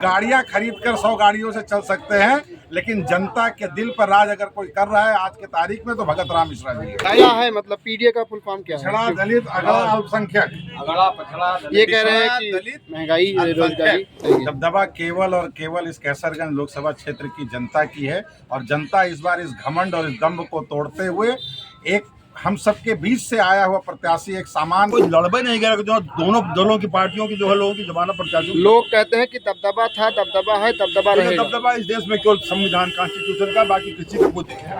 गाड़ियां खरीदकर 100 गाड़ियों से चल सकते हैं, लेकिन जनता के दिल पर राज अगर कोई कर रहा है आज के तारीख में तो भगत राम मिश्रा जी क्या है। मतलब पीडीए का फुल फॉर्म क्या है? पिछड़ा, दलित, अगड़ा, अल्पसंख्यक। ये कह रहे हैं कि महंगाई, बेरोजगारी। दबदबा केवल और केवल इस कैसरगंज लोकसभा क्षेत्र की जनता की है, और जनता इस बार इस घमंड और इस दंभ को तोड़ते हुए एक हम सबके बीच से आया हुआ प्रत्याशी, एक सामान्य कोई लड़बे नहीं गया, जो दोनों दलों की पार्टियों की जो है लोगों की जमानत प्रत्याशी। लोग कहते हैं कि दबदबा था, दबदबा है, दबदबा रहेगा। दबदबा इस देश में केवल संविधान कॉन्स्टिट्यूशन का, बाकी किसी का कुछ नहीं है।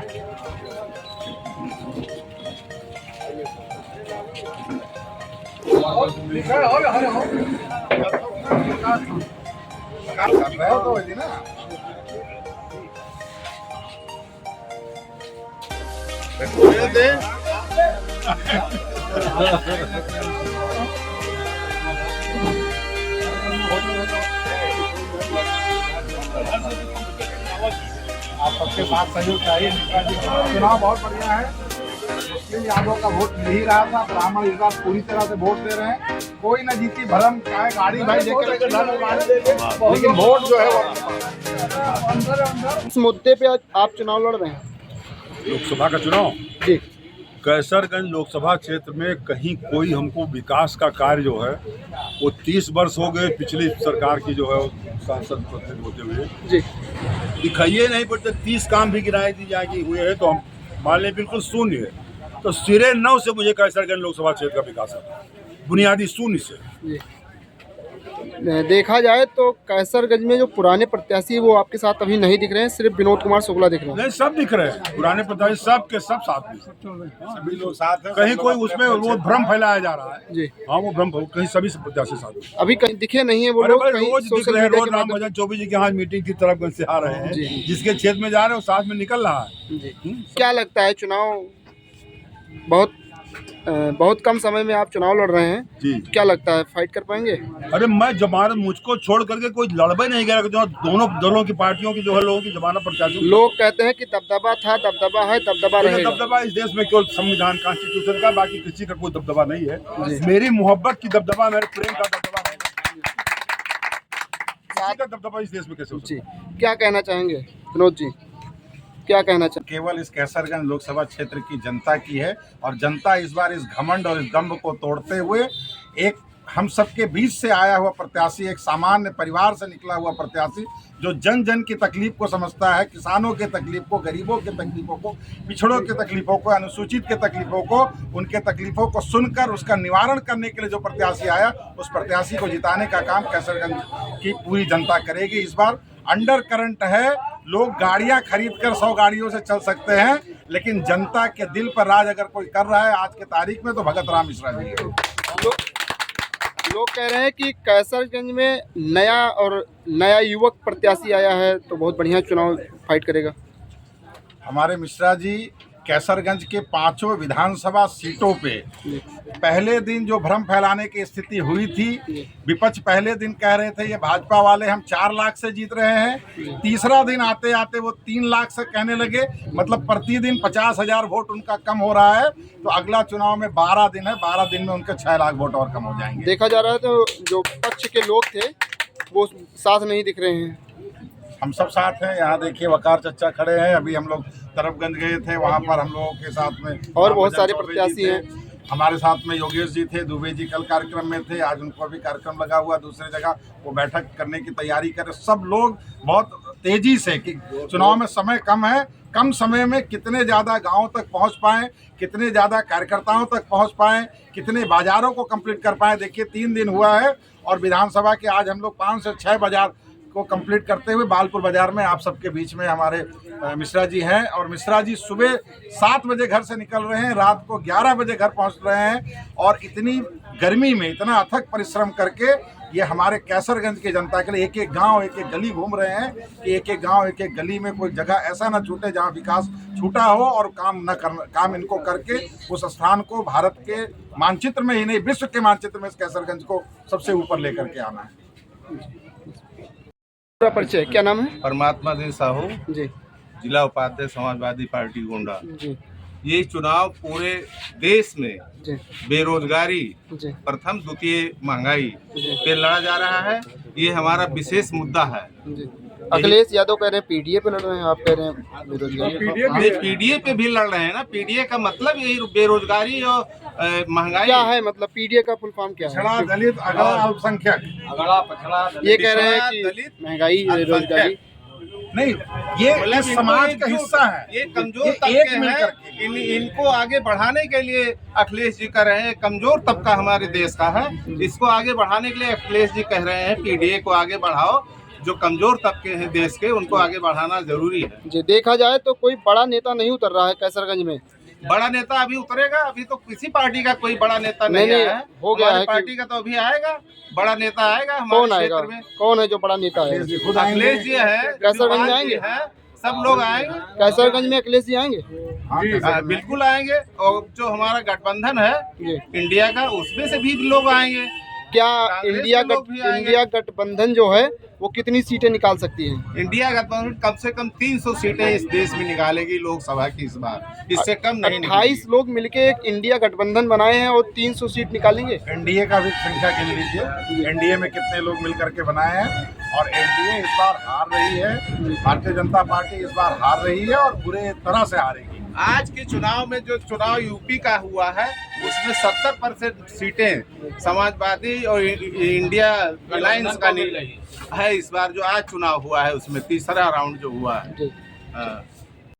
आप सबके साथ सहयोग चाहिए। चुनाव बहुत बढ़िया है। मुस्लिम यादव का वोट मिल ही रहा था, ब्राह्मण इस बार पूरी तरह से वोट दे रहे हैं। कोई न जीती भरम चाहे गाड़ी भाई लेकिन वोट जो है वो इस मुद्दे पे आज आप चुनाव लड़ रहे हैं। लोकसभा का चुनाव जी, कैसरगंज लोकसभा क्षेत्र में कहीं कोई हमको विकास का कार्य जो है वो 30 वर्ष हो गए पिछली सरकार की जो है सांसद प्रतिनिधि होते हुए जी, दिखाइए नहीं पड़ते। 30 काम भी गिराए दी जाएगी हुए हैं तो हम मान लें बिल्कुल शून्य है। तो सिरे 9 से मुझे कैसरगंज लोकसभा क्षेत्र का विकास है, बुनियादी शून्य से। जी। देखा जाए तो कैसरगंज में जो पुराने प्रत्याशी वो आपके साथ अभी नहीं दिख रहे हैं, सिर्फ विनोद कुमार शुक्ला दिख रहे हैं। नहीं, सब दिख रहे हैं पुराने प्रत्याशी, सब के सब साथ में, सभी लोग साथ हैं। कहीं कोई उसमें वो भ्रम फैलाया जा रहा है। जी, हाँ, वो भ्रम कहीं सभी प्रत्याशी साथ में। अभी कहीं दिखे नहीं है वो अरे लोग, भाई कहीं रोज दिख सोशल रहे हैं, मीडिया रोज के राम माध्यम भजन चौबे जी के यहाँ मीटिंग की तरफ से आ रहे हैं। जी। जिसके क्षेत्र में जा रहे हैं वो साथ में निकल रहा है। जी। क्या लगता है चुनाव बहुत कम समय में आप चुनाव लड़ रहे हैं जी, क्या लगता है फाइट कर पाएंगे? अरे मैं जमानत मुझको छोड़ करके कोई लड़बे नहीं गया, जो दोनों दलों की पार्टियों की जो है लोगों की जमानत प्रत्याशी। लोग कहते हैं कि दबदबा था, दबदबा है, दबदबा रहेगा। दबदबा इस देश में केवल संविधान कॉन्स्टिट्यूशन का, बाकी किसी का कोई दबदबा नहीं है। मेरी मोहब्बत की दबदबा, मेरे प्रेम का दबदबा नहीं है। किसी का दबदबा इस देश में कैसे हो सकता है? जी, क्या कहना चाहेंगे विनोद जी, क्या कहना चाहेंगे? केवल इस कैसरगंज लोकसभा क्षेत्र की जनता की है, और जनता इस बार इस घमंड और इस दंभ को तोड़ते हुए एक हम सबके बीच से आया हुआ प्रत्याशी, एक सामान्य परिवार से निकला हुआ प्रत्याशी जो जन जन की तकलीफ को समझता है, किसानों के तकलीफ को, गरीबों के तकलीफों को, पिछड़ों के तकलीफों को, अनुसूचित के तकलीफों को, उनके तकलीफों को सुनकर उसका निवारण करने के लिए जो प्रत्याशी आया, उस प्रत्याशी को जिताने का काम कैसरगंज की पूरी जनता करेगी। इस बार अंडर करंट है, लोग गाड़ियां खरीदकर 100 गाड़ियों से चल सकते हैं, लेकिन जनता के दिल पर राज अगर कोई कर रहा है आज के तारीख में तो भगत राम मिश्रा जी है। लोग कह रहे हैं कि कैसरगंज में नया युवक प्रत्याशी आया है तो बहुत बढ़िया चुनाव फाइट करेगा। हमारे मिश्रा जी कैसरगंज के 5 विधानसभा सीटों पे पहले दिन जो भ्रम फैलाने की स्थिति हुई थी, विपक्ष पहले दिन कह रहे थे ये भाजपा वाले हम 4 लाख से जीत रहे हैं, तीसरा दिन आते आते वो 3 लाख से कहने लगे, मतलब प्रतिदिन 50,000 वोट उनका कम हो रहा है। तो अगला चुनाव में 12 दिन है, 12 दिन में उनके 6 लाख वोट और कम हो जाएंगे। देखा जा रहा है तो जो पक्ष के लोग थे वो साथ नहीं दिख रहे हैं। हम सब साथ हैं। यहाँ देखिए वकार चचा खड़े हैं, अभी हम लोग तरफगंज गए थे, वहाँ पर हम लोगों के साथ में और बहुत सारे प्रत्याशी हैं। हमारे साथ में योगेश जी थे, दुबे जी कल कार्यक्रम में थे, आज उनको भी कार्यक्रम लगा हुआ दूसरी जगह, वो बैठक करने की तैयारी कर। सब लोग बहुत तेजी से, कि चुनाव में समय कम है, कम समय में कितने ज़्यादा गाँव तक पहुँच पाएँ, कितने ज़्यादा कार्यकर्ताओं तक पहुँच पाएँ, कितने बाज़ारों को कंप्लीट कर पाएँ। देखिए 3 दिन हुआ है और विधानसभा के आज हम लोग 5 से 6 बाज़ार को कंप्लीट करते हुए बालपुर बाजार में आप सबके बीच में हमारे मिश्रा जी हैं। और मिश्रा जी सुबह 7 बजे घर से निकल रहे हैं, रात को 11 बजे घर पहुंच रहे हैं, और इतनी गर्मी में इतना अथक परिश्रम करके ये हमारे कैसरगंज की जनता के लिए एक एक गांव, एक एक गली घूम रहे हैं कि एक एक गांव, एक एक गली में कोई जगह ऐसा ना छूटे जहां विकास छूटा हो, और काम इनको करके उस स्थान को भारत के मानचित्र में ही नहीं विश्व के मानचित्र में इस कैसरगंज को सबसे ऊपर लेकर के आना है। परिचय क्या नाम है? परमात्मा सिंह साहू जी, जिला उपाध्यक्ष समाजवादी पार्टी गोंडा। जी। ये चुनाव पूरे देश में जी बेरोजगारी, जी प्रथम द्वितीय महंगाई जी पे लड़ा जा रहा है। ये हमारा विशेष मुद्दा है। जी। अखिलेश यादव कह रहे हैं पीडीए पे लड़ रहे हैं, आप कह रहे हैं बेरोजगारी। ये पीडीए पे भी लड़ रहे हैं ना। पीडीए का मतलब यही बेरोजगारी और महंगाई क्या है मतलब पीडीए का फुल फॉर्म क्या है? पिछड़ा, दलित, अगड़ा, अल्पसंख्यक। ये कह रहे हैं कि दलित, महंगाई बेरोजगारी। नहीं, ये मतलब इस समाज का इनको हिस्सा है। ये कमजोर ये तबके एक मिल हैं। करके। इनको आगे बढ़ाने के लिए अखिलेश जी कर रहे हैं। कमजोर तबका हमारे देश का है, इसको आगे बढ़ाने के लिए अखिलेश जी कह रहे हैं पीडीए को आगे बढ़ाओ। जो कमजोर तबके हैं देश के, उनको आगे बढ़ाना जरूरी है। जी देखा जाए तो कोई बड़ा नेता नहीं उतर रहा है कैसरगंज में। बड़ा नेता अभी उतरेगा। अभी तो किसी पार्टी का कोई बड़ा नेता नहीं, नहीं नहीं, आया है। हो गया हमारी है कि- पार्टी का तो अभी आएगा बड़ा नेता, आएगा कौन हमारे आएगा? क्षेत्र में। कौन है जो बड़ा नेता है? खुद आएंगे। अखिलेश जी है, कैसरगंज में आएंगे? है, सब लोग आएंगे। कैसरगंज में अखिलेश जी आएंगे? हाँ, बिल्कुल आएंगे। और जो हमारा गठबंधन है जी इंडिया का, उसमें से भी लोग आएंगे। क्या कांग्रेस के लोग भी आएंगे। इंडिया गठबंधन जो है वो कितनी सीटें निकाल सकती है? इंडिया गठबंधन कम से कम 300 सीटें इस देश में निकालेगी लोकसभा की इस बार। इससे कम नहीं 28 लोग मिलके एक इंडिया गठबंधन बनाए हैं और 300 सीट निकालेंगे। एनडीए का भी संख्या गिन लीजिए। एनडीए में कितने लोग मिलकर के बनाए हैं, और एनडीए इस बार हार रही है। भारतीय जनता पार्टी इस बार हार रही है और बुरे तरह से हारेगी। आज के चुनाव में जो चुनाव यूपी का हुआ है, उसमें 70% सीटें समाजवादी और इंडिया अलायंस का है। इस बार जो आज चुनाव हुआ है उसमें तीसरा राउंड जो हुआ है। जी। हाँ।